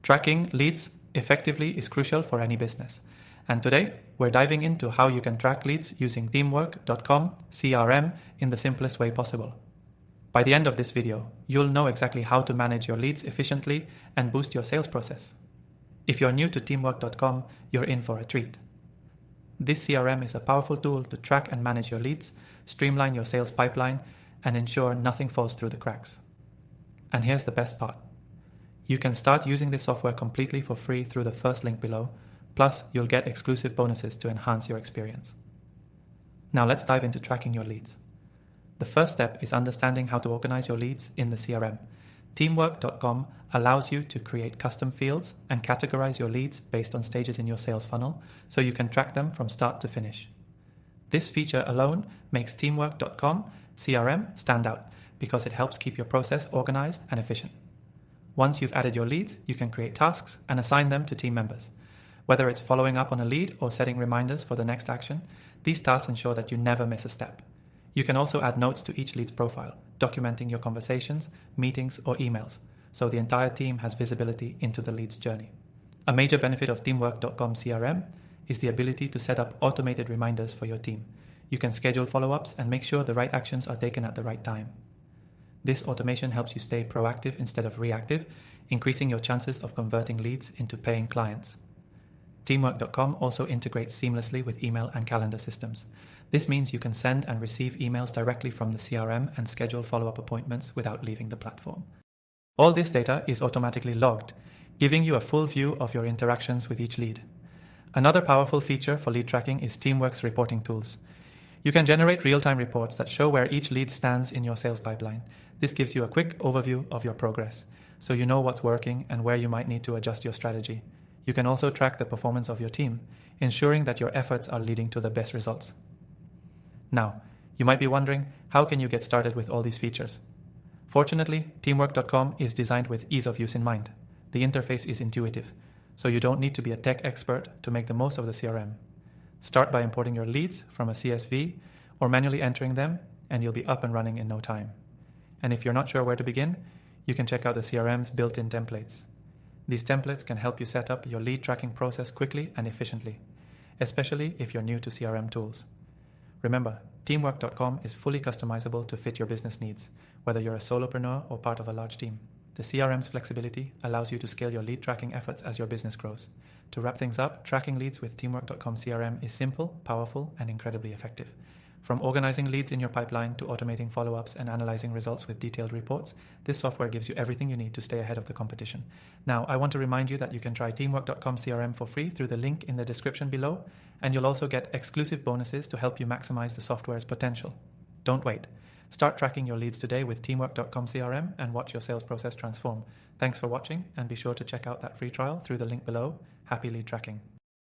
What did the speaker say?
Tracking leads effectively is crucial for any business. And today, we're diving into how you can track leads using teamwork.com CRM in the simplest way possible. By the end of this video, you'll know exactly how to manage your leads efficiently and boost your sales process. If you're new to teamwork.com, you're in for a treat. This CRM is a powerful tool to track and manage your leads, streamline your sales pipeline, and ensure nothing falls through the cracks. And here's the best part. You can start using this software completely for free through the first link below, plus you'll get exclusive bonuses to enhance your experience. Now let's dive into tracking your leads. The first step is understanding how to organize your leads in the CRM. Teamwork.com allows you to create custom fields and categorize your leads based on stages in your sales funnel, so you can track them from start to finish. This feature alone makes Teamwork.com CRM stand out because it helps keep your process organized and efficient. Once you've added your leads, you can create tasks and assign them to team members. Whether it's following up on a lead or setting reminders for the next action, these tasks ensure that you never miss a step. You can also add notes to each lead's profile, documenting your conversations, meetings, or emails, so the entire team has visibility into the lead's journey. A major benefit of Teamwork.com CRM is the ability to set up automated reminders for your team. You can schedule follow-ups and make sure the right actions are taken at the right time. This automation helps you stay proactive instead of reactive, increasing your chances of converting leads into paying clients. Teamwork.com also integrates seamlessly with email and calendar systems. This means you can send and receive emails directly from the CRM and schedule follow-up appointments without leaving the platform. All this data is automatically logged, giving you a full view of your interactions with each lead. Another powerful feature for lead tracking is Teamwork's reporting tools. You can generate real-time reports that show where each lead stands in your sales pipeline. This gives you a quick overview of your progress, so you know what's working and where you might need to adjust your strategy. You can also track the performance of your team, ensuring that your efforts are leading to the best results. Now, you might be wondering, how can you get started with all these features? Fortunately, Teamwork.com is designed with ease of use in mind. The interface is intuitive, so you don't need to be a tech expert to make the most of the CRM. Start by importing your leads from a CSV or manually entering them, and you'll be up and running in no time. And if you're not sure where to begin, you can check out the CRM's built-in templates. These templates can help you set up your lead tracking process quickly and efficiently, especially if you're new to CRM tools. Remember, Teamwork.com is fully customizable to fit your business needs, whether you're a solopreneur or part of a large team. The CRM's flexibility allows you to scale your lead tracking efforts as your business grows. To wrap things up, tracking leads with Teamwork.com CRM is simple, powerful, and incredibly effective. From organizing leads in your pipeline to automating follow-ups and analyzing results with detailed reports, this software gives you everything you need to stay ahead of the competition. Now, I want to remind you that you can try Teamwork.com CRM for free through the link in the description below, and you'll also get exclusive bonuses to help you maximize the software's potential. Don't wait. Start tracking your leads today with Teamwork.com CRM and watch your sales process transform. Thanks for watching, and be sure to check out that free trial through the link below. Happy lead tracking.